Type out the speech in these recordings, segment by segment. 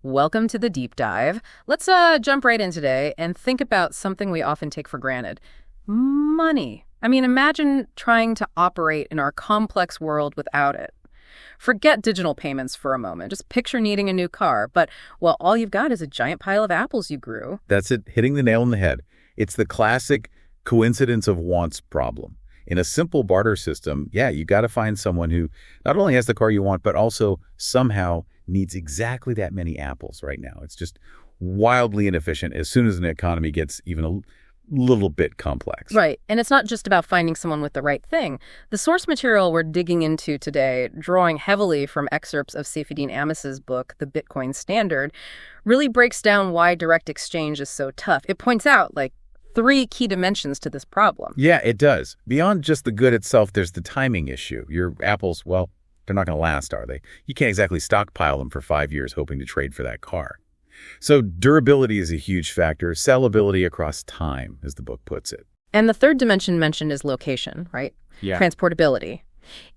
Welcome to the deep dive. Let's jump right in today and think about something we often take for granted. Money. I mean, imagine trying to operate in our complex world without it. Forget digital payments for a moment. Just picture needing a new car, but, well, all you've got is a giant pile of apples you grew. That's it, hitting the nail on the head. It's the classic coincidence of wants problem. In a simple barter system, you got to find someone who not only has the car you want, but also somehow needs exactly that many apples right now. It's just wildly inefficient as soon as an economy gets even a little bit complex. Right. And it's not just about finding someone with the right thing. The source material we're digging into today, drawing heavily from excerpts of Saifedean Ammous's book, The Bitcoin Standard, really breaks down why direct exchange is so tough. It points out, three key dimensions to this problem. Yeah, it does. Beyond just the good itself, there's the timing issue. Your apples, well, they're not going to last, are they? You can't exactly stockpile them for 5 years hoping to trade for that car. So durability is a huge factor. Sellability across time, as the book puts it. And the third dimension mentioned is location, right? Yeah. Transportability.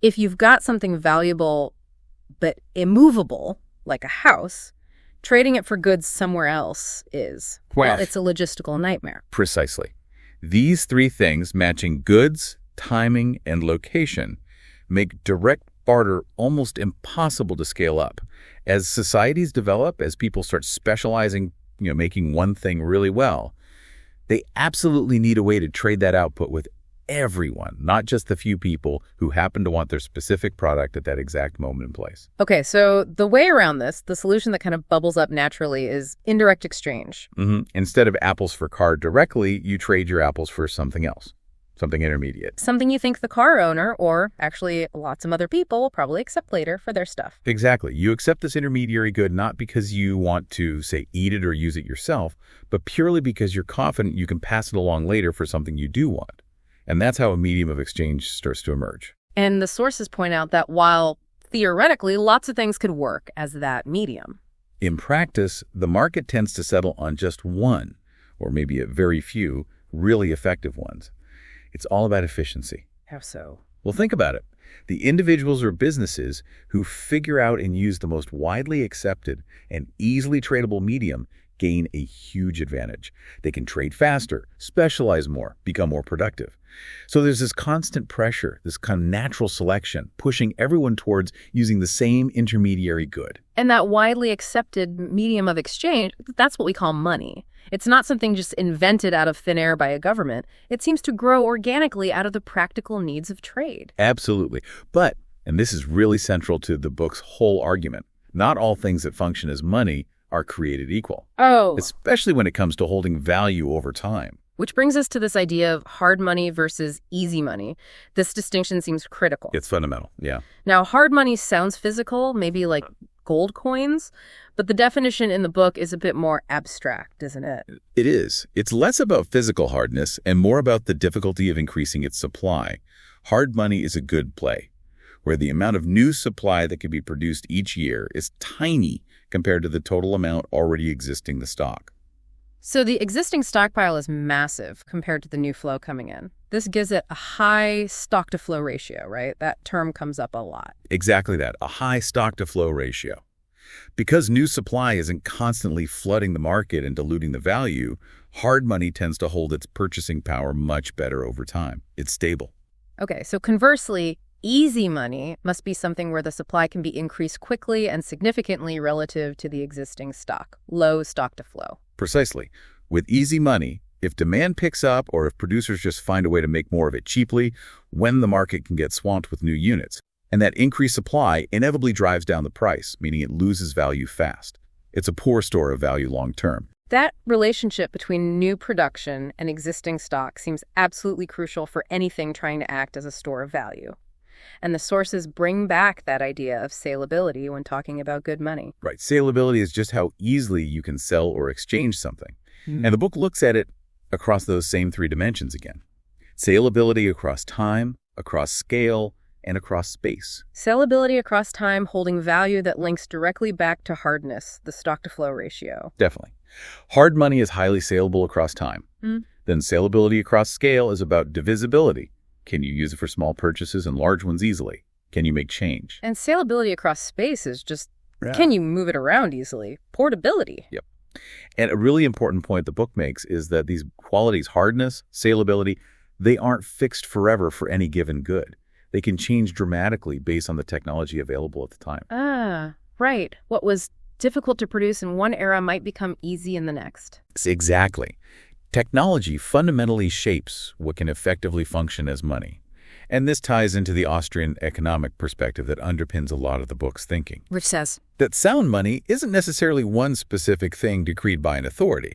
If you've got something valuable but immovable, like a house, trading it for goods somewhere else is, well, it's a logistical nightmare. Precisely. These three things, matching goods, timing, and location, make direct barter almost impossible to scale up. As societies develop, as people start specializing, making one thing really well, they absolutely need a way to trade that output with everyone, not just the few people who happen to want their specific product at that exact moment and place. Okay, so the way around this, the solution that kind of bubbles up naturally is indirect exchange. Instead of apples for car directly, you trade your apples for something else, something intermediate. Something you think the car owner, or actually lots of other people, will probably accept later for their stuff. Exactly. You accept this intermediary good not because you want to, say, eat it or use it yourself, but purely because you're confident you can pass it along later for something you do want. And that's how a medium of exchange starts to emerge. And the sources point out that while theoretically lots of things could work as that medium, in practice, the market tends to settle on just one, or maybe a very few, really effective ones. It's all about efficiency. How so? Well, think about it. The individuals or businesses who figure out and use the most widely accepted and easily tradable medium gain a huge advantage. They can trade faster, specialize more, become more productive. So there's this constant pressure, this kind of natural selection, pushing everyone towards using the same intermediary good. And that widely accepted medium of exchange, that's what we call money. It's not something just invented out of thin air by a government. It seems to grow organically out of the practical needs of trade. Absolutely. But, and this is really central to the book's whole argument, not all things that function as money are created equal. Oh. Especially when it comes to holding value over time. Which brings us to this idea of hard money versus easy money. This distinction seems critical. It's fundamental, yeah. Now, hard money sounds physical, maybe like gold coins, but the definition in the book is a bit more abstract, isn't it? It is. It's less about physical hardness and more about the difficulty of increasing its supply. Hard money is a good play, where the amount of new supply that can be produced each year is tiny compared to the total amount already existing in the stock. So the existing stockpile is massive compared to the new flow coming in. This gives it a high stock-to-flow ratio, right? That term comes up a lot. Exactly that, a high stock-to-flow ratio. Because new supply isn't constantly flooding the market and diluting the value, hard money tends to hold its purchasing power much better over time. It's stable. Okay, so conversely, easy money must be something where the supply can be increased quickly and significantly relative to the existing stock, low stock-to-flow. Precisely. With easy money, if demand picks up or if producers just find a way to make more of it cheaply, when the market can get swamped with new units. And that increased supply inevitably drives down the price, meaning it loses value fast. It's a poor store of value long term. That relationship between new production and existing stock seems absolutely crucial for anything trying to act as a store of value. And the sources bring back that idea of salability when talking about good money. Right. Salability is just how easily you can sell or exchange something. And the book looks at it across those same three dimensions again. Salability across time, across scale, and across space. Sellability across time, holding value that links directly back to hardness, the stock-to-flow ratio. Definitely. Hard money is highly saleable across time. Then salability across scale is about divisibility. Can you use it for small purchases and large ones easily? Can you make change? And salability across space is just Yeah. Can you move it around easily? Portability. Yep. And a really important point the book makes is that these qualities, hardness, salability, they aren't fixed forever for any given good. They can change dramatically based on the technology available at the time. Ah, right. What was difficult to produce in one era might become easy in the next. Exactly. Technology fundamentally shapes what can effectively function as money. And this ties into the Austrian economic perspective that underpins a lot of the book's thinking. Which says That sound money isn't necessarily one specific thing decreed by an authority.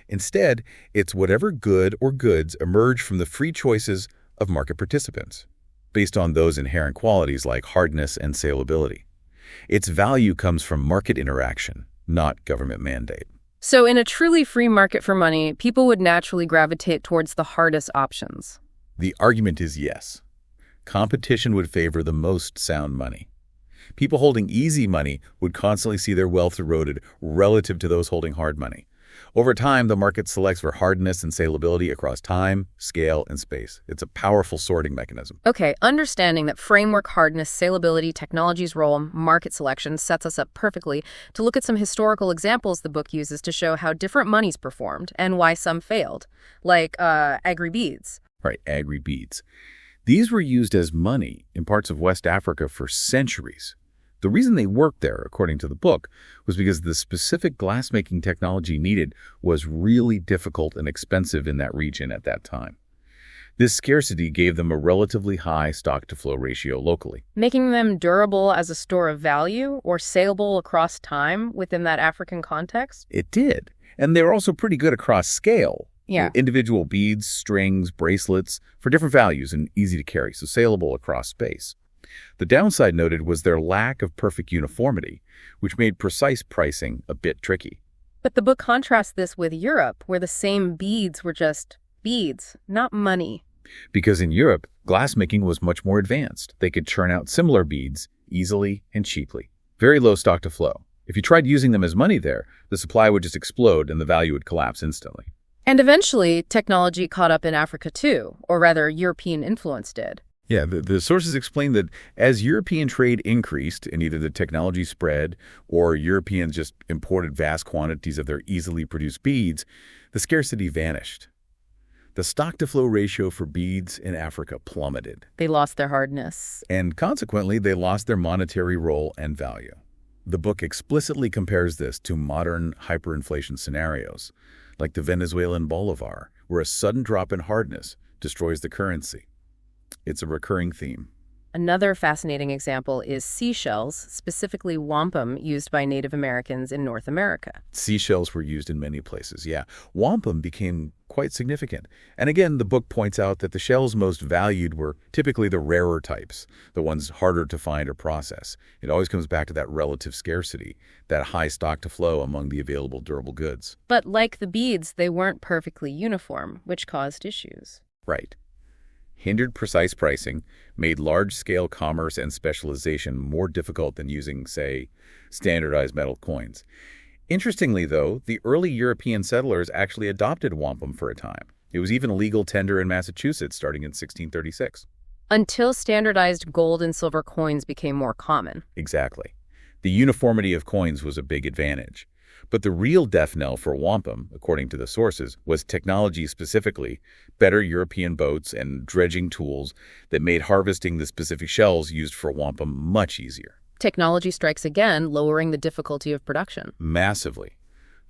Instead, it's whatever good or goods emerge from the free choices of market participants, based on those inherent qualities like hardness and salability. Its value comes from market interaction, not government mandate. so in a truly free market for money, people would naturally gravitate towards the hardest options. The argument is yes. Competition would favor the most sound money. People holding easy money would constantly see their wealth eroded relative to those holding hard money. Over time, the market selects for hardness and salability across time, scale, and space. It's a powerful sorting mechanism. Okay, understanding that framework, hardness, salability, technology's role, market selection sets us up perfectly to look at some historical examples the book uses to show how different monies performed and why some failed, like agri-beads. Right, agri-beads. These were used as money in parts of West Africa for centuries. The reason they worked there, according to the book, was because the specific glassmaking technology needed was really difficult and expensive in that region at that time. This scarcity gave them a relatively high stock-to-flow ratio locally. Making them durable as a store of value or saleable across time within that African context? It did. And they were also pretty good across scale. Yeah. Individual beads, strings, bracelets for different values and easy to carry, so saleable across space. The downside noted was their lack of perfect uniformity, which made precise pricing a bit tricky. But the book contrasts this with Europe, where the same beads were just beads, not money. Because in Europe, glassmaking was much more advanced. They could churn out similar beads easily and cheaply. Very low stock to flow. If you tried using them as money there, the supply would just explode and the value would collapse instantly. And eventually, technology caught up in Africa too, or rather, European influence did. Yeah, the sources explain that as European trade increased and either the technology spread or Europeans just imported vast quantities of their easily produced beads, the scarcity vanished. The stock-to-flow ratio for beads in Africa plummeted. They lost their hardness. And consequently, they lost their monetary role and value. The book explicitly compares this to modern hyperinflation scenarios, like the Venezuelan bolivar, where a sudden drop in hardness destroys the currency. It's a recurring theme. Another fascinating example is seashells, specifically wampum, used by Native Americans in North America. Seashells were used in many places, yeah. Wampum became quite significant. And again, the book points out that the shells most valued were typically the rarer types, the ones harder to find or process. It always comes back to that relative scarcity, that high stock to flow among the available durable goods. But like the beads, they weren't perfectly uniform, which caused issues. Right. Hindered precise pricing, made large-scale commerce and specialization more difficult than using, say, standardized metal coins. Interestingly, though, the early European settlers actually adopted wampum for a time. It was even a legal tender in Massachusetts starting in 1636. Until standardized gold and silver coins became more common. Exactly. The uniformity of coins was a big advantage. But the real death knell for wampum, according to the sources, was technology specifically, better European boats and dredging tools that made harvesting the specific shells used for wampum much easier. Technology strikes again, lowering the difficulty of production. Massively.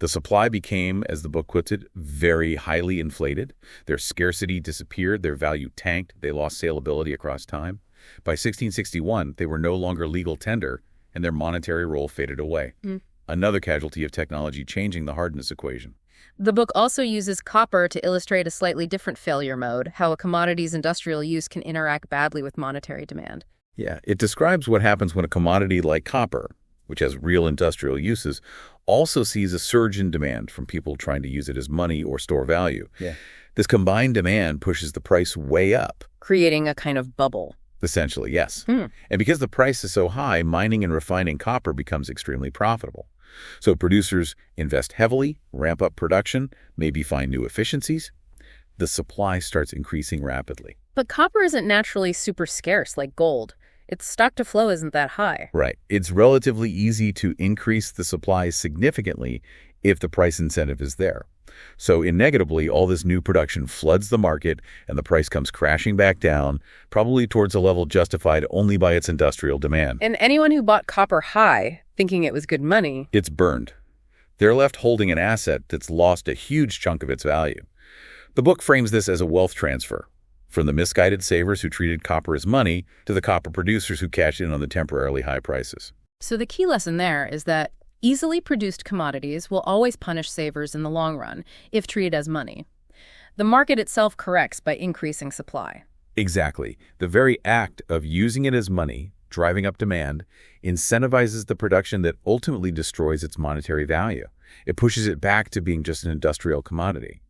The supply became, as the book puts it, very highly inflated. Their scarcity disappeared, their value tanked, they lost salability across time. By 1661, they were no longer legal tender, and their monetary role faded away. Another casualty of technology changing the hardness equation. The book also uses copper to illustrate a slightly different failure mode, how a commodity's industrial use can interact badly with monetary demand. Yeah, it describes what happens when a commodity like copper, which has real industrial uses, also sees a surge in demand from people trying to use it as money or store value. Yeah. This combined demand pushes the price way up. Creating a kind of bubble. Essentially, yes. And because the price is so high, mining and refining copper becomes extremely profitable. So producers invest heavily, ramp up production, maybe find new efficiencies. The supply starts increasing rapidly. But copper isn't naturally super scarce like gold. Its stock to flow isn't that high. Right. It's relatively easy to increase the supply significantly if the price incentive is there. So inevitably, all this new production floods the market and the price comes crashing back down, probably towards a level justified only by its industrial demand. And anyone who bought copper high, thinking it was good money, It's burned. They're left holding an asset that's lost a huge chunk of its value. The book frames this as a wealth transfer, from the misguided savers who treated copper as money to the copper producers who cashed in on the temporarily high prices. So the key lesson there is that easily produced commodities will always punish savers in the long run if treated as money. The market itself corrects by increasing supply. Exactly. The very act of using it as money, driving up demand, incentivizes the production that ultimately destroys its monetary value. It pushes it back to being just an industrial commodity.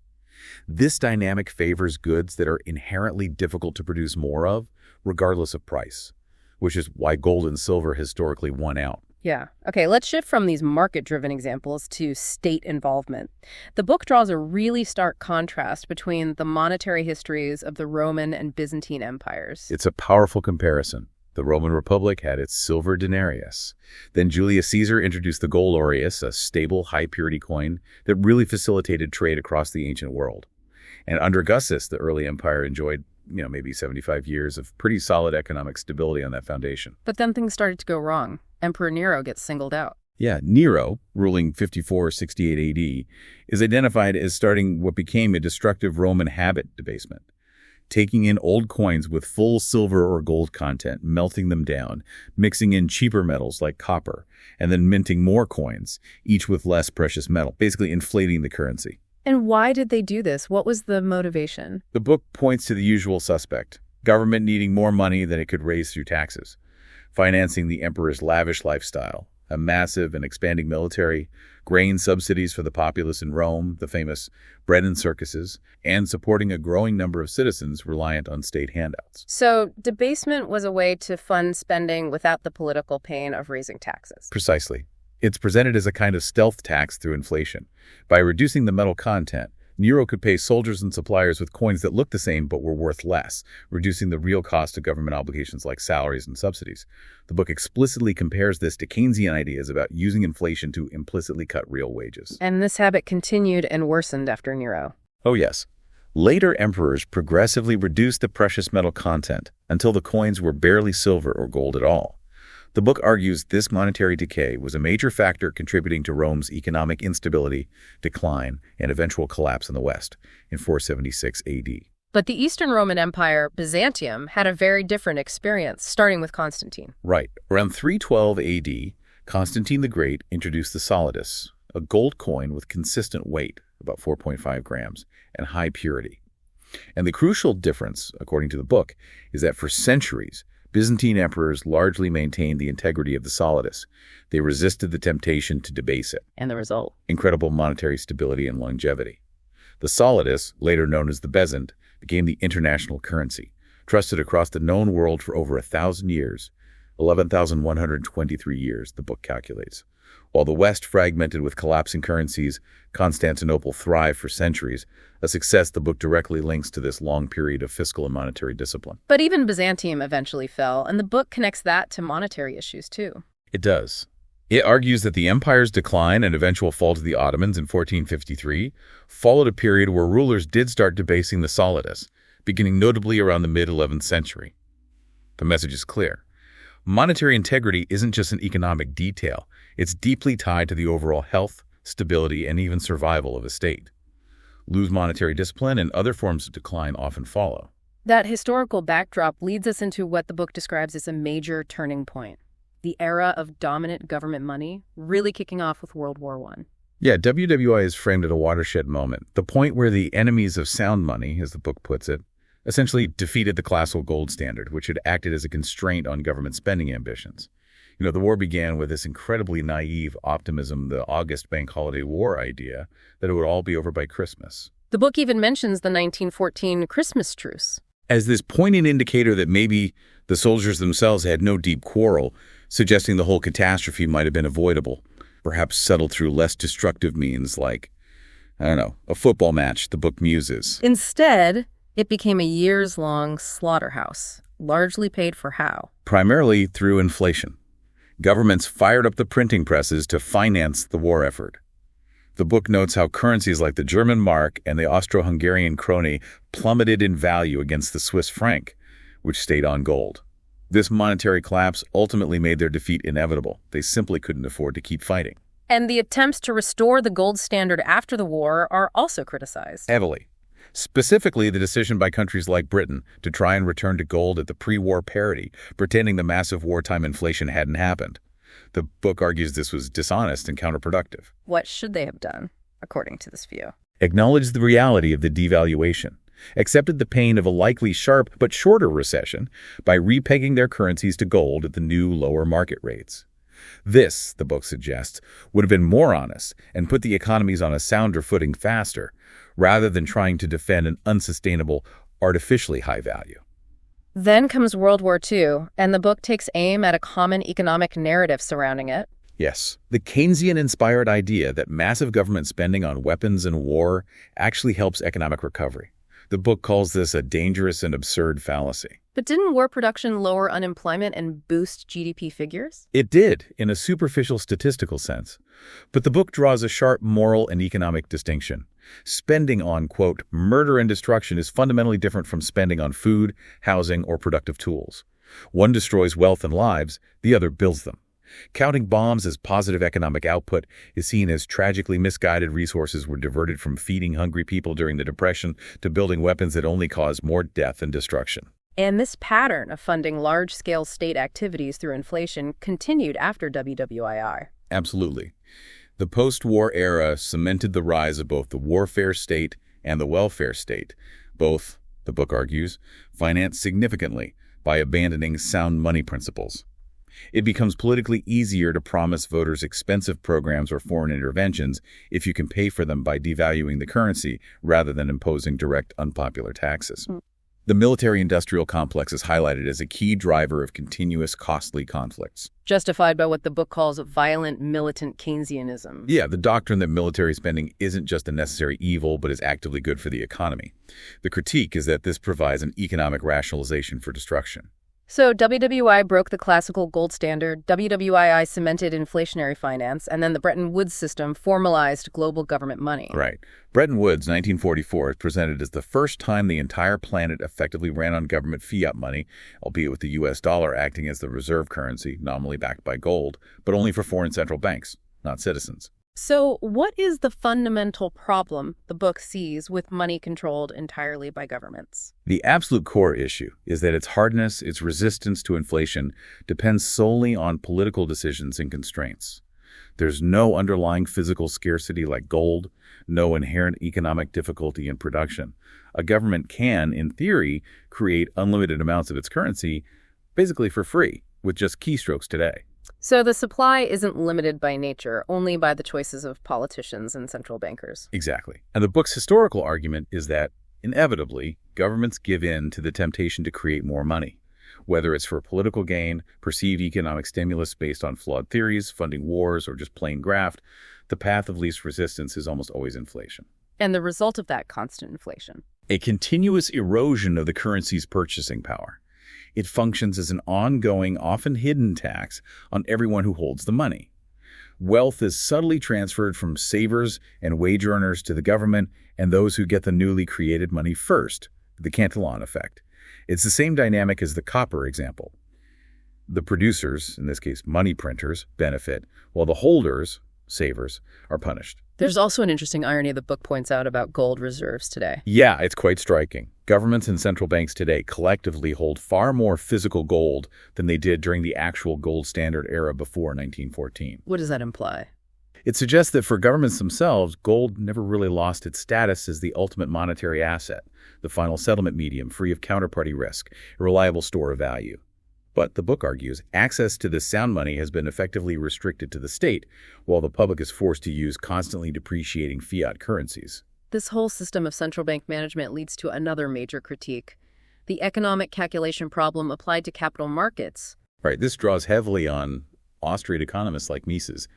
This dynamic favors goods that are inherently difficult to produce more of, regardless of price, which is why gold and silver historically won out. Yeah. Okay, let's shift from these market-driven examples to state involvement. The book draws a really stark contrast between the monetary histories of the Roman and Byzantine empires. It's a powerful comparison. The Roman Republic had its silver denarius. Then Julius Caesar introduced the gold aureus, a stable, high-purity coin that really facilitated trade across the ancient world. And under Augustus, the early empire enjoyed maybe 75 years of pretty solid economic stability on that foundation. But then things started to go wrong. Emperor Nero gets singled out. Yeah, Nero, ruling 54-68 AD, is identified as starting what became a destructive Roman habit debasement, taking in old coins with full silver or gold content, melting them down, mixing in cheaper metals like copper, and then minting more coins, each with less precious metal, basically inflating the currency. And why did they do this? What was the motivation? The book points to the usual suspect: government needing more money than it could raise through taxes, financing the emperor's lavish lifestyle, a massive and expanding military, grain subsidies for the populace in Rome, the famous bread and circuses, and supporting a growing number of citizens reliant on state handouts. So debasement was a way to fund spending without the political pain of raising taxes. Precisely. It's presented as a kind of stealth tax through inflation. By reducing the metal content, Nero could pay soldiers and suppliers with coins that looked the same but were worth less, reducing the real cost of government obligations like salaries and subsidies. The book explicitly compares this to Keynesian ideas about using inflation to implicitly cut real wages. And this habit continued and worsened after Nero. Oh yes. Later emperors progressively reduced the precious metal content until the coins were barely silver or gold at all. The book argues this monetary decay was a major factor contributing to Rome's economic instability, decline, and eventual collapse in the West in 476 AD. But the Eastern Roman Empire, Byzantium, had a very different experience, starting with Constantine. Right. Around 312 AD, Constantine the Great introduced the solidus, a gold coin with consistent weight, about 4.5 grams, and high purity. And the crucial difference, according to the book, is that for centuries, Byzantine emperors largely maintained the integrity of the solidus. They resisted the temptation to debase it. And the result? Incredible monetary stability and longevity. The solidus, later known as the bezant, became the international currency, trusted across the known world for over 1,000 years, 11,123 years, the book calculates. While the West fragmented with collapsing currencies, Constantinople thrived for centuries, a success the book directly links to this long period of fiscal and monetary discipline. But even Byzantium eventually fell, and the book connects that to monetary issues too. It does. It argues that the empire's decline and eventual fall to the Ottomans in 1453 followed a period where rulers did start debasing the solidus, beginning notably around the mid-11th century. The message is clear. Monetary integrity isn't just an economic detail. It's deeply tied to the overall health, stability, and even survival of a state. Loose monetary discipline and other forms of decline often follow. That historical backdrop leads us into what the book describes as a major turning point. The era of dominant government money really kicking off with World War I. Yeah, WWI is framed at a watershed moment, the point where the enemies of sound money, as the book puts it, essentially defeated the classical gold standard, which had acted as a constraint on government spending ambitions. The war began with this incredibly naive optimism, the August Bank Holiday War idea, that it would all be over by Christmas. The book even mentions the 1914 Christmas truce as this poignant indicator that maybe the soldiers themselves had no deep quarrel, suggesting the whole catastrophe might have been avoidable, perhaps settled through less destructive means like, a football match, the book muses. Instead, it became a years-long slaughterhouse. Largely paid for how? Primarily through inflation. Governments fired up the printing presses to finance the war effort. The book notes how currencies like the German mark and the Austro-Hungarian krone plummeted in value against the Swiss franc, which stayed on gold. This monetary collapse ultimately made their defeat inevitable. They simply couldn't afford to keep fighting. And the attempts to restore the gold standard after the war are also criticized. Heavily. Specifically, the decision by countries like Britain to try and return to gold at the pre-war parity, pretending the massive wartime inflation hadn't happened. The book argues this was dishonest and counterproductive. What should they have done, according to this view? Acknowledged the reality of the devaluation, accepted the pain of a likely sharp but shorter recession by repegging their currencies to gold at the new lower market rates. This, the book suggests, would have been more honest and put the economies on a sounder footing faster, rather than trying to defend an unsustainable, artificially high value. Then comes World War II, and the book takes aim at a common economic narrative surrounding it. Yes, the Keynesian-inspired idea that massive government spending on weapons and war actually helps economic recovery. The book calls this a dangerous and absurd fallacy. But didn't war production lower unemployment and boost GDP figures? It did, in a superficial statistical sense. But the book draws a sharp moral and economic distinction. Spending on, quote, murder and destruction is fundamentally different from spending on food, housing, or productive tools. One destroys wealth and lives, the other builds them. Counting bombs as positive economic output is seen as tragically misguided. Resources were diverted from feeding hungry people during the Depression to building weapons that only caused more death and destruction. And this pattern of funding large-scale state activities through inflation continued after WWII. Absolutely. The post-war era cemented the rise of both the warfare state and the welfare state, both, the book argues, financed significantly by abandoning sound money principles. It becomes politically easier to promise voters expensive programs or foreign interventions if you can pay for them by devaluing the currency rather than imposing direct unpopular taxes. The military-industrial complex is highlighted as a key driver of continuous costly conflicts. Justified by what the book calls violent militant Keynesianism. Yeah, the doctrine that military spending isn't just a necessary evil but is actively good for the economy. The critique is that this provides an economic rationalization for destruction. So WWI broke the classical gold standard, WWII cemented inflationary finance, and then the Bretton Woods system formalized global government money. Right. Bretton Woods, 1944, is presented as the first time the entire planet effectively ran on government fiat money, albeit with the U.S. dollar acting as the reserve currency, nominally backed by gold, but only for foreign central banks, not citizens. So what is the fundamental problem the book sees with money controlled entirely by governments? The absolute core issue is that its hardness, its resistance to inflation, depends solely on political decisions and constraints. There's no underlying physical scarcity like gold, no inherent economic difficulty in production. A government can, in theory, create unlimited amounts of its currency basically for free, with just keystrokes today. So the supply isn't limited by nature, only by the choices of politicians and central bankers. Exactly. And the book's historical argument is that, inevitably, governments give in to the temptation to create more money. Whether it's for political gain, perceived economic stimulus based on flawed theories, funding wars, or just plain graft, the path of least resistance is almost always inflation. And the result of that constant inflation? A continuous erosion of the currency's purchasing power. It functions as an ongoing, often hidden tax on everyone who holds the money. Wealth is subtly transferred from savers and wage earners to the government and those who get the newly created money first, the Cantillon effect. It's the same dynamic as the copper example. The producers, in this case money printers, benefit, while the holders, savers, are punished. There's also an interesting irony the book points out about gold reserves today. Yeah, it's quite striking. Governments and central banks today collectively hold far more physical gold than they did during the actual gold standard era before 1914. What does that imply? It suggests that for governments themselves, gold never really lost its status as the ultimate monetary asset, the final settlement medium free of counterparty risk, a reliable store of value. But, the book argues, access to this sound money has been effectively restricted to the state, while the public is forced to use constantly depreciating fiat currencies. This whole system of central bank management leads to another major critique: the economic calculation problem applied to capital markets. Right, this draws heavily on Austrian economists like Mises.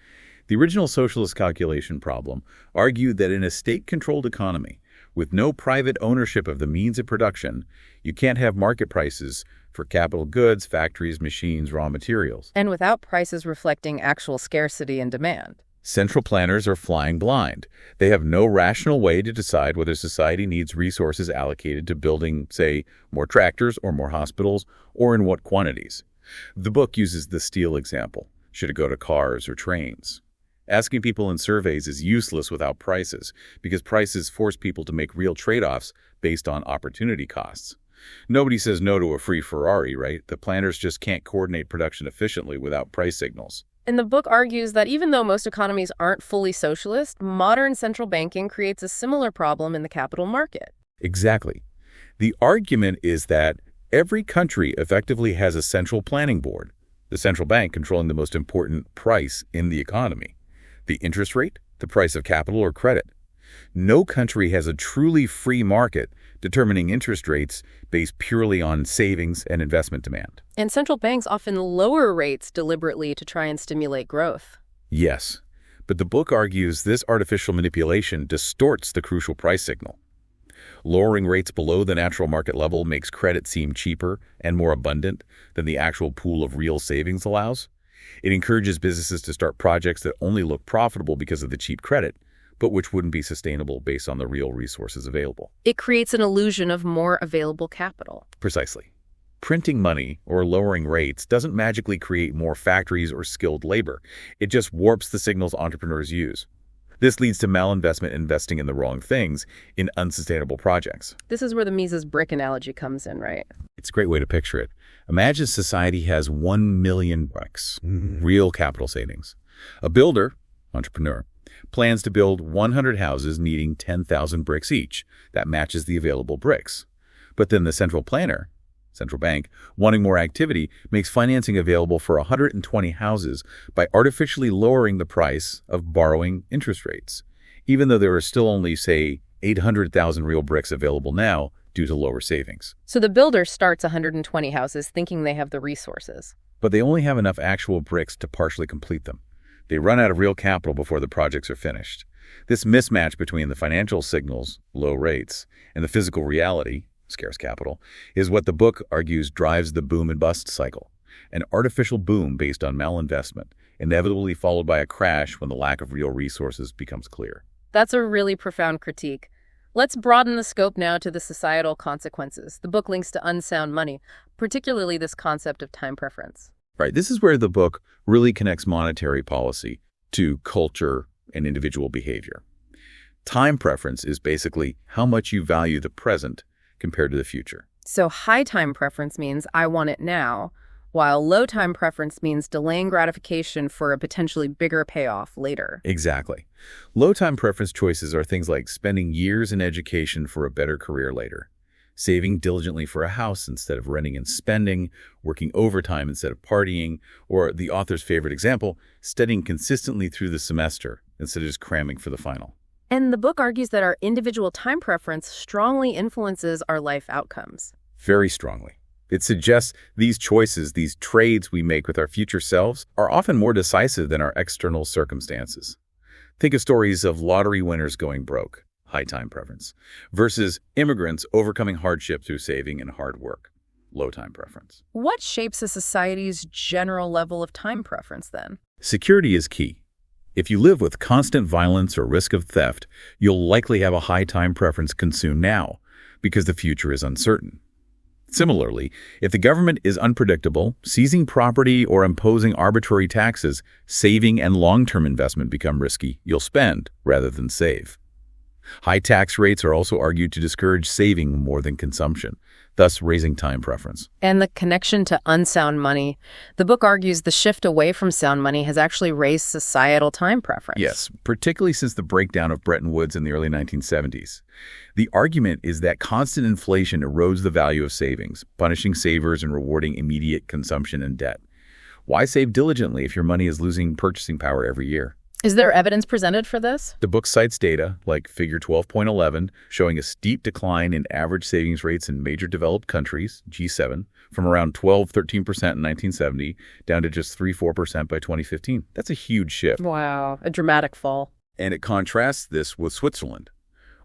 The original socialist calculation problem argued that in a state-controlled economy, With no private ownership of the means of production, you can't have market prices for capital goods, factories, machines, raw materials. And without prices reflecting actual scarcity and demand. Central planners are flying blind. They have no rational way to decide whether society needs resources allocated to building, say, more tractors or more hospitals, or in what quantities. The book uses the steel example. Should it go to cars or trains? Asking people in surveys is useless without prices, because prices force people to make real trade-offs based on opportunity costs. Nobody says no to a free Ferrari, right? The planners just can't coordinate production efficiently without price signals. And the book argues that even though most economies aren't fully socialist, modern central banking creates a similar problem in the capital market. Exactly. The argument is that every country effectively has a central planning board, the central bank controlling the most important price in the economy, the interest rate, the price of capital or credit. No country has a truly free market determining interest rates based purely on savings and investment demand. And central banks often lower rates deliberately to try and stimulate growth. Yes, but the book argues this artificial manipulation distorts the crucial price signal. Lowering rates below the natural market level makes credit seem cheaper and more abundant than the actual pool of real savings allows. It encourages businesses to start projects that only look profitable because of the cheap credit, but which wouldn't be sustainable based on the real resources available. It creates an illusion of more available capital. Precisely. Printing money or lowering rates doesn't magically create more factories or skilled labor. It just warps the signals entrepreneurs use. This leads to malinvestment investing in the wrong things in unsustainable projects. This is where the Mises brick analogy comes in, right? It's a great way to picture it. Imagine society has 1 million bricks, real capital savings. A builder, entrepreneur, plans to build 100 houses needing 10,000 bricks each. That matches the available bricks. But then the central planner, central bank, wanting more activity, makes financing available for 120 houses by artificially lowering the price of borrowing interest rates, even though there are still only, say, 800,000 real bricks available now due to lower savings. So the builder starts 120 houses thinking they have the resources. But they only have enough actual bricks to partially complete them. They run out of real capital before the projects are finished. This mismatch between the financial signals, low rates, and the physical reality, scarce capital, is what the book argues drives the boom and bust cycle. An artificial boom based on malinvestment, inevitably followed by a crash when the lack of real resources becomes clear. That's a really profound critique. Let's broaden the scope now to the societal consequences. The book links to unsound money, particularly this concept of time preference. Right. This is where the book really connects monetary policy to culture and individual behavior. Time preference is basically how much you value the present compared to the future. So high time preference means I want it now, while low time preference means delaying gratification for a potentially bigger payoff later. Exactly. Low time preference choices are things like spending years in education for a better career later, saving diligently for a house instead of renting and spending, working overtime instead of partying, or the author's favorite example, studying consistently through the semester instead of just cramming for the final. And the book argues that our individual time preference strongly influences our life outcomes. Very strongly. It suggests these choices, these trades we make with our future selves, are often more decisive than our external circumstances. Think of stories of lottery winners going broke, high time preference, versus immigrants overcoming hardship through saving and hard work, low time preference. What shapes a society's general level of time preference then? Security is key. If you live with constant violence or risk of theft, you'll likely have a high time preference consumed now, because the future is uncertain. Similarly, if the government is unpredictable, seizing property or imposing arbitrary taxes, saving and long-term investment become risky. You'll spend rather than save. High tax rates are also argued to discourage saving more than consumption, thus raising time preference. And the connection to unsound money. The book argues the shift away from sound money has actually raised societal time preference. Yes, particularly since the breakdown of Bretton Woods in the early 1970s. The argument is that constant inflation erodes the value of savings, punishing savers and rewarding immediate consumption and debt. Why save diligently if your money is losing purchasing power every year? Is there evidence presented for this? The book cites data, like Figure 12.11, showing a steep decline in average savings rates in major developed countries, G7, from around 12-13% in 1970 down to just 3-4% by 2015. That's a huge shift. Wow, a dramatic fall. And it contrasts this with Switzerland,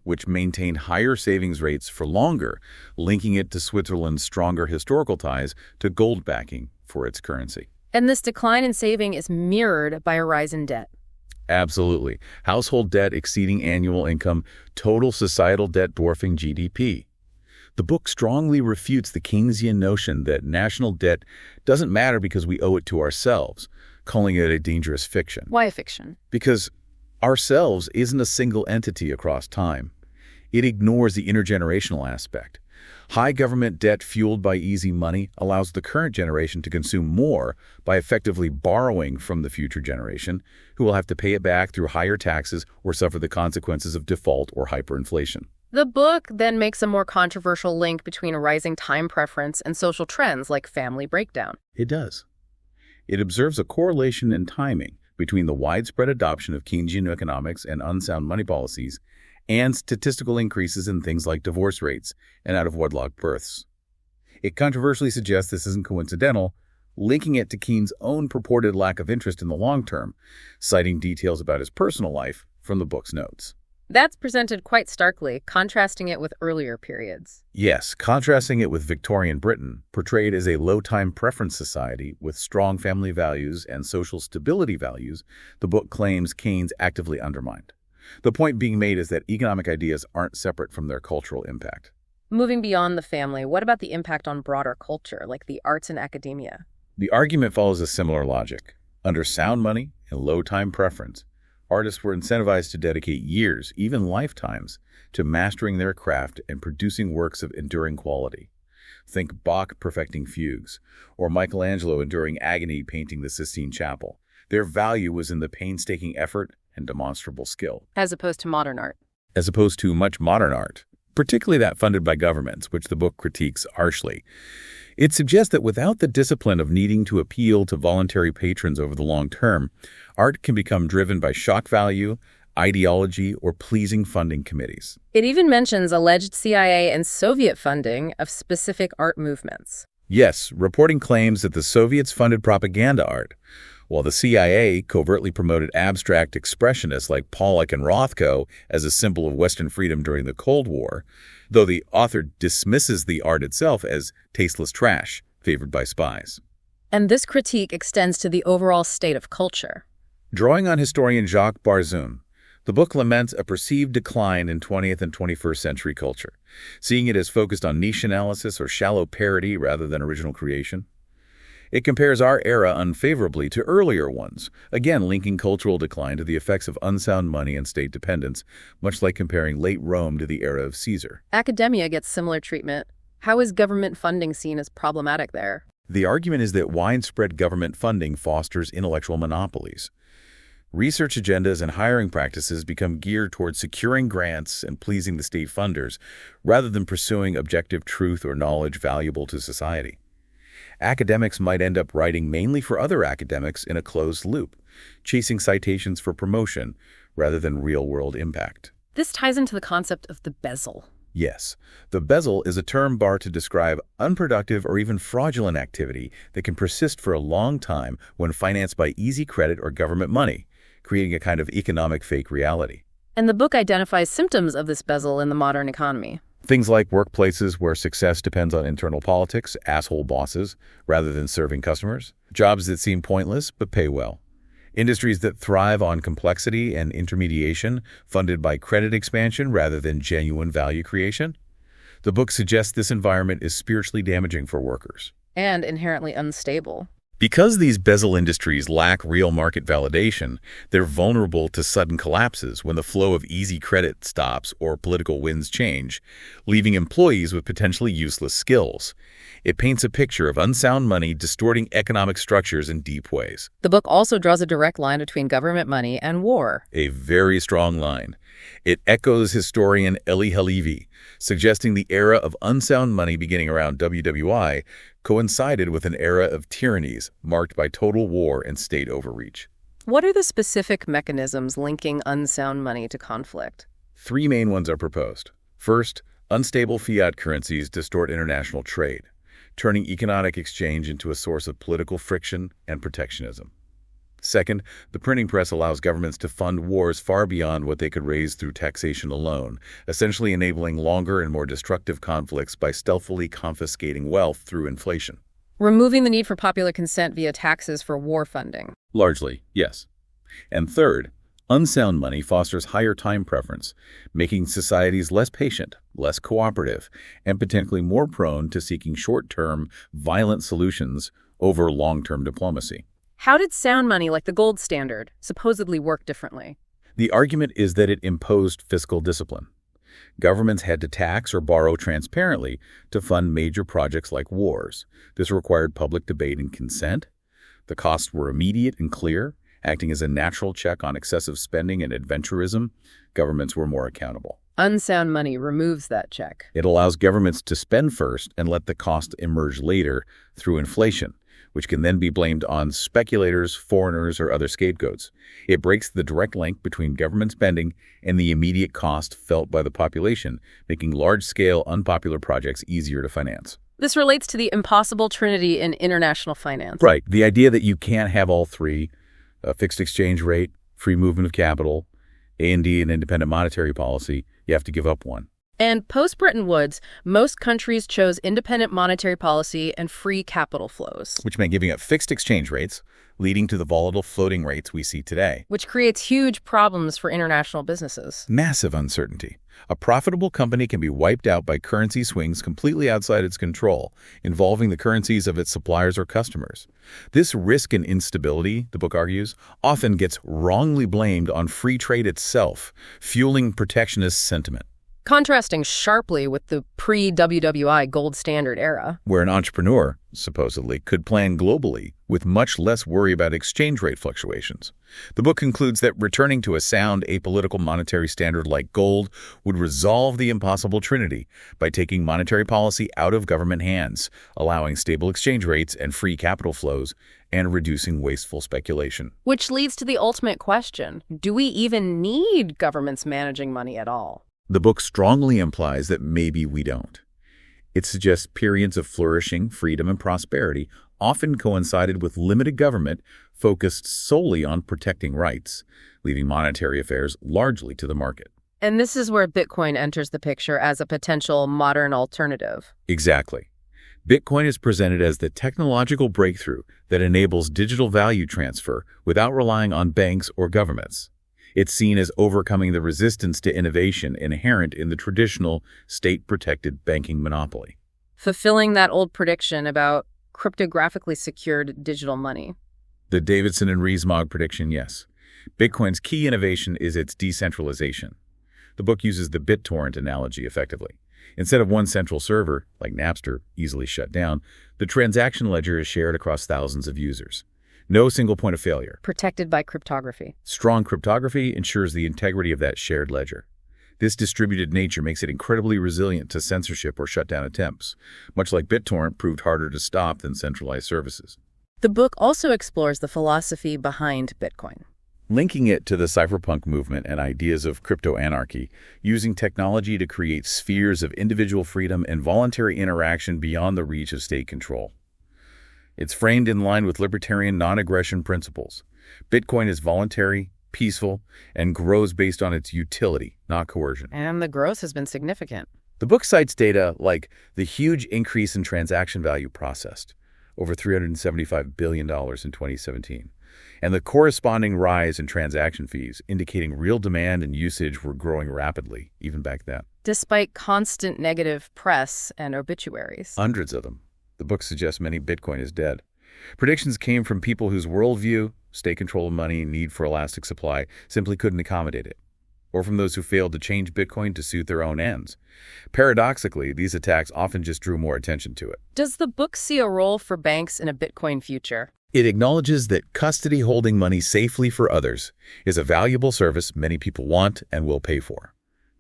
which maintained higher savings rates for longer, linking it to Switzerland's stronger historical ties to gold backing for its currency. And this decline in saving is mirrored by a rise in debt. Absolutely. Household debt exceeding annual income, total societal debt dwarfing GDP. The book strongly refutes the Keynesian notion that national debt doesn't matter because we owe it to ourselves, calling it a dangerous fiction. Why a fiction? Because ourselves isn't a single entity across time. It ignores the intergenerational aspect. High government debt fueled by easy money allows the current generation to consume more by effectively borrowing from the future generation, who will have to pay it back through higher taxes or suffer the consequences of default or hyperinflation. The book then makes a more controversial link between a rising time preference and social trends like family breakdown. It does. It observes a correlation in timing between the widespread adoption of Keynesian economics and unsound money policies and statistical increases in things like divorce rates and out-of-wedlock births. It controversially suggests this isn't coincidental, linking it to Keynes' own purported lack of interest in the long term, citing details about his personal life from the book's notes. That's presented quite starkly, contrasting it with earlier periods. Yes, contrasting it with Victorian Britain, portrayed as a low-time preference society with strong family values and social stability values, the book claims Keynes actively undermined. The point being made is that economic ideas aren't separate from their cultural impact. Moving beyond the family, what about the impact on broader culture, like the arts and academia? The argument follows a similar logic. Under sound money and low-time preference, artists were incentivized to dedicate years, even lifetimes, to mastering their craft and producing works of enduring quality. Think Bach perfecting fugues, or Michelangelo enduring agony painting the Sistine Chapel. Their value was in the painstaking effort and demonstrable skill. As opposed to modern art. As opposed to much modern art, particularly that funded by governments, which the book critiques harshly. It suggests that without the discipline of needing to appeal to voluntary patrons over the long term, art can become driven by shock value, ideology, or pleasing funding committees. It even mentions alleged CIA and Soviet funding of specific art movements. Yes, reporting claims that the Soviets funded propaganda art, while the CIA covertly promoted abstract expressionists like Pollock and Rothko as a symbol of Western freedom during the Cold War, though the author dismisses the art itself as tasteless trash favored by spies. And this critique extends to the overall state of culture. Drawing on historian Jacques Barzun, the book laments a perceived decline in 20th and 21st century culture, seeing it as focused on niche analysis or shallow parody rather than original creation. It compares our era unfavorably to earlier ones, again linking cultural decline to the effects of unsound money and state dependence, much like comparing late Rome to the era of Caesar. Academia gets similar treatment. How is government funding seen as problematic there? The argument is that widespread government funding fosters intellectual monopolies. Research agendas and hiring practices become geared towards securing grants and pleasing the state funders, rather than pursuing objective truth or knowledge valuable to society. Academics might end up writing mainly for other academics in a closed loop, chasing citations for promotion rather than real-world impact. This ties into the concept of the bezel. Yes, the bezel is a term borrowed to describe unproductive or even fraudulent activity that can persist for a long time when financed by easy credit or government money, creating a kind of economic fake reality. And the book identifies symptoms of this bezel in the modern economy. Things like workplaces where success depends on internal politics, asshole bosses, rather than serving customers. Jobs that seem pointless but pay well. Industries that thrive on complexity and intermediation, funded by credit expansion rather than genuine value creation. The book suggests this environment is spiritually damaging for workers. And inherently unstable. Because these bezel industries lack real market validation, they're vulnerable to sudden collapses when the flow of easy credit stops or political winds change, leaving employees with potentially useless skills. It paints a picture of unsound money distorting economic structures in deep ways. The book also draws a direct line between government money and war. A very strong line. It echoes historian Elie Halevi, suggesting the era of unsound money beginning around WWI coincided with an era of tyrannies marked by total war and state overreach. What are the specific mechanisms linking unsound money to conflict? 3 main ones are proposed. First, unstable fiat currencies distort international trade, turning economic exchange into a source of political friction and protectionism. Second, the printing press allows governments to fund wars far beyond what they could raise through taxation alone, essentially enabling longer and more destructive conflicts by stealthily confiscating wealth through inflation. Removing the need for popular consent via taxes for war funding. Largely, yes. And third, unsound money fosters higher time preference, making societies less patient, less cooperative, and potentially more prone to seeking short-term, violent solutions over long-term diplomacy. How did sound money like the gold standard supposedly work differently? The argument is that it imposed fiscal discipline. Governments had to tax or borrow transparently to fund major projects like wars. This required public debate and consent. The costs were immediate and clear, acting as a natural check on excessive spending and adventurism. Governments were more accountable. Unsound money removes that check. It allows governments to spend first and let the cost emerge later through inflation, which can then be blamed on speculators, foreigners, or other scapegoats. It breaks the direct link between government spending and the immediate cost felt by the population, making large-scale, unpopular projects easier to finance. This relates to the impossible trinity in international finance. Right. The idea that you can't have all three, a fixed exchange rate, free movement of capital, A&D, and independent monetary policy, you have to give up one. And post-Bretton Woods, most countries chose independent monetary policy and free capital flows. Which meant giving up fixed exchange rates, leading to the volatile floating rates we see today. Which creates huge problems for international businesses. Massive uncertainty. A profitable company can be wiped out by currency swings completely outside its control, involving the currencies of its suppliers or customers. This risk and instability, the book argues, often gets wrongly blamed on free trade itself, fueling protectionist sentiment. Contrasting sharply with the pre-WWI gold standard era, where an entrepreneur, supposedly, could plan globally with much less worry about exchange rate fluctuations. The book concludes that returning to a sound apolitical monetary standard like gold would resolve the impossible trinity by taking monetary policy out of government hands, allowing stable exchange rates and free capital flows, and reducing wasteful speculation. Which leads to the ultimate question: do we even need governments managing money at all? The book strongly implies that maybe we don't. It suggests periods of flourishing, freedom, and prosperity often coincided with limited government focused solely on protecting rights, leaving monetary affairs largely to the market. And this is where Bitcoin enters the picture as a potential modern alternative. Exactly. Bitcoin is presented as the technological breakthrough that enables digital value transfer without relying on banks or governments. It's seen as overcoming the resistance to innovation inherent in the traditional state-protected banking monopoly. Fulfilling that old prediction about cryptographically secured digital money. The Davidson and Rees-Mogg prediction, yes. Bitcoin's key innovation is its decentralization. The book uses the BitTorrent analogy effectively. Instead of one central server, like Napster, easily shut down, the transaction ledger is shared across thousands of users. No single point of failure. Protected by cryptography. Strong cryptography ensures the integrity of that shared ledger. This distributed nature makes it incredibly resilient to censorship or shutdown attempts, much like BitTorrent proved harder to stop than centralized services. The book also explores the philosophy behind Bitcoin, linking it to the cypherpunk movement and ideas of crypto-anarchy, using technology to create spheres of individual freedom and voluntary interaction beyond the reach of state control. It's framed in line with libertarian non-aggression principles. Bitcoin is voluntary, peaceful, and grows based on its utility, not coercion. And the growth has been significant. The book cites data like the huge increase in transaction value processed, over $375 billion in 2017, and the corresponding rise in transaction fees, indicating real demand and usage were growing rapidly, even back then. Despite constant negative press and obituaries. Hundreds of them. The book suggests many Bitcoin is dead. Predictions came from people whose worldview, state control of money, and need for elastic supply simply couldn't accommodate it, or from those who failed to change Bitcoin to suit their own ends. Paradoxically, these attacks often just drew more attention to it. Does the book see a role for banks in a Bitcoin future? It acknowledges that custody holding money safely for others is a valuable service many people want and will pay for.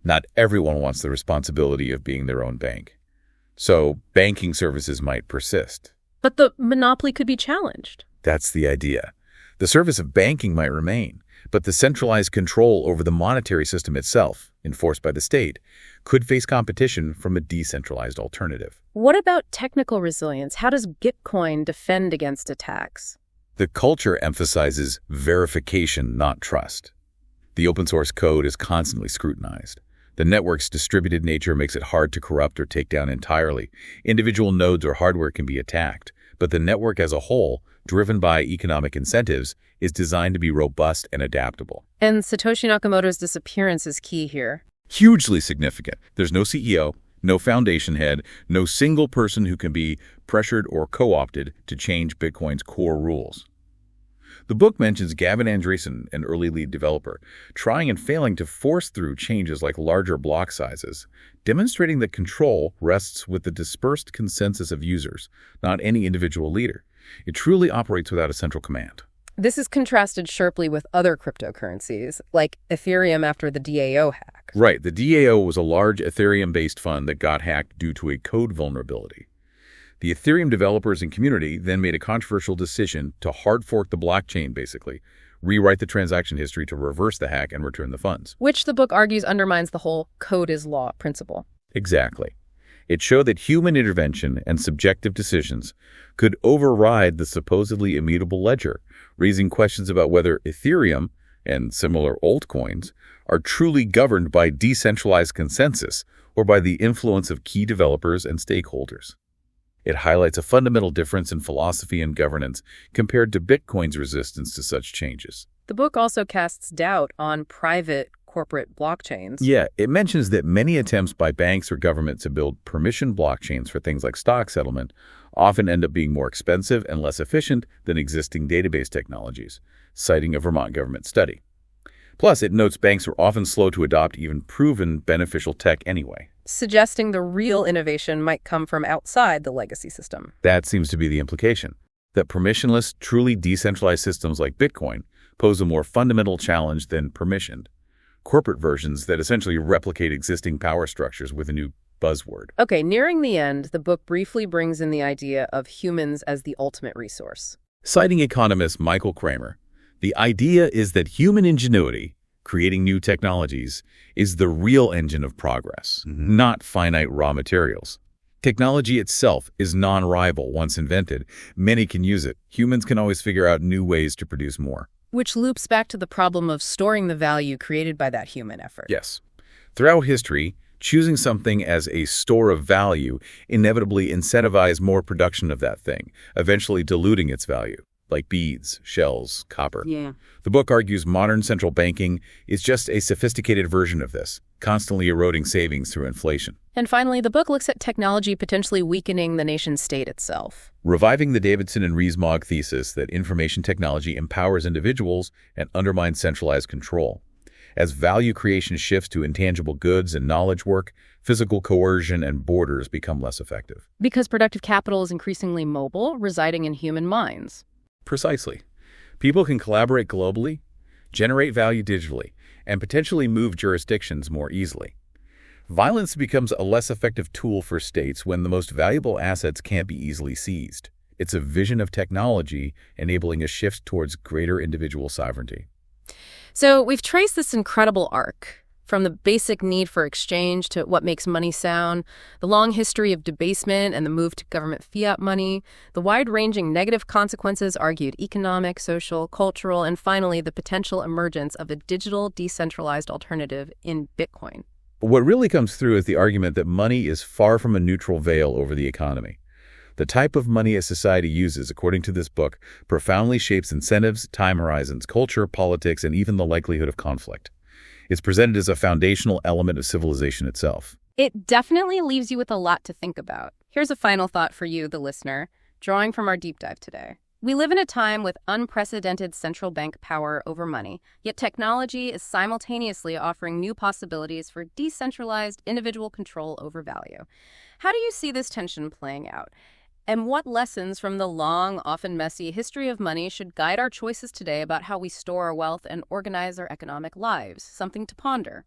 Not everyone wants the responsibility of being their own bank. So banking services might persist. But the monopoly could be challenged. That's the idea. The service of banking might remain, but the centralized control over the monetary system itself, enforced by the state, could face competition from a decentralized alternative. What about technical resilience? How does Bitcoin defend against attacks? The culture emphasizes verification, not trust. The open source code is constantly scrutinized. The network's distributed nature makes it hard to corrupt or take down entirely. Individual nodes or hardware can be attacked, but the network as a whole, driven by economic incentives, is designed to be robust and adaptable. And Satoshi Nakamoto's disappearance is key here. Hugely significant. There's no CEO, no foundation head, no single person who can be pressured or co-opted to change Bitcoin's core rules. The book mentions Gavin Andresen, an early lead developer, trying and failing to force through changes like larger block sizes, demonstrating that control rests with the dispersed consensus of users, not any individual leader. It truly operates without a central command. This is contrasted sharply with other cryptocurrencies, like Ethereum after the DAO hack. Right. The DAO was a large Ethereum-based fund that got hacked due to a code vulnerability. The Ethereum developers and community then made a controversial decision to hard fork the blockchain, basically, rewrite the transaction history to reverse the hack and return the funds. Which the book argues undermines the whole code is law principle. Exactly. It showed that human intervention and subjective decisions could override the supposedly immutable ledger, raising questions about whether Ethereum and similar altcoins are truly governed by decentralized consensus or by the influence of key developers and stakeholders. It highlights a fundamental difference in philosophy and governance compared to Bitcoin's resistance to such changes. The book also casts doubt on private corporate blockchains. Yeah, it mentions that many attempts by banks or government to build permission blockchains for things like stock settlement often end up being more expensive and less efficient than existing database technologies, citing a Vermont government study. Plus, it notes banks are often slow to adopt even proven beneficial tech anyway, suggesting the real innovation might come from outside the legacy system. That seems to be the implication, that permissionless, truly decentralized systems like Bitcoin pose a more fundamental challenge than permissioned corporate versions that essentially replicate existing power structures with a new buzzword. Okay, nearing the end, the book briefly brings in the idea of humans as the ultimate resource. Citing economist Michael Kramer, the idea is that human ingenuity, creating new technologies, is the real engine of progress, not finite raw materials. Technology itself is non-rival once invented. Many can use it. Humans can always figure out new ways to produce more. Which loops back to the problem of storing the value created by that human effort. Yes. Throughout history, choosing something as a store of value inevitably incentivized more production of that thing, eventually diluting its value, like beads, shells, copper. Yeah. The book argues modern central banking is just a sophisticated version of this, constantly eroding savings through inflation. And finally, the book looks at technology potentially weakening the nation-state itself. Reviving the Davidson and Rees-Mogg thesis that information technology empowers individuals and undermines centralized control. As value creation shifts to intangible goods and knowledge work, physical coercion and borders become less effective. Because productive capital is increasingly mobile, residing in human minds. Precisely. People can collaborate globally, generate value digitally, and potentially move jurisdictions more easily. Violence becomes a less effective tool for states when the most valuable assets can't be easily seized. It's a vision of technology enabling a shift towards greater individual sovereignty. So we've traced this incredible arc, from the basic need for exchange to what makes money sound, the long history of debasement and the move to government fiat money, the wide-ranging negative consequences argued economic, social, cultural, and finally the potential emergence of a digital, decentralized alternative in Bitcoin. What really comes through is the argument that money is far from a neutral veil over the economy. The type of money a society uses, according to this book, profoundly shapes incentives, time horizons, culture, politics, and even the likelihood of conflict. It's presented as a foundational element of civilization itself. It definitely leaves you with a lot to think about. Here's a final thought for you, the listener, drawing from our deep dive today. We live in a time with unprecedented central bank power over money, yet technology is simultaneously offering new possibilities for decentralized individual control over value. How do you see this tension playing out? And what lessons from the long, often messy history of money should guide our choices today about how we store our wealth and organize our economic lives? Something to ponder.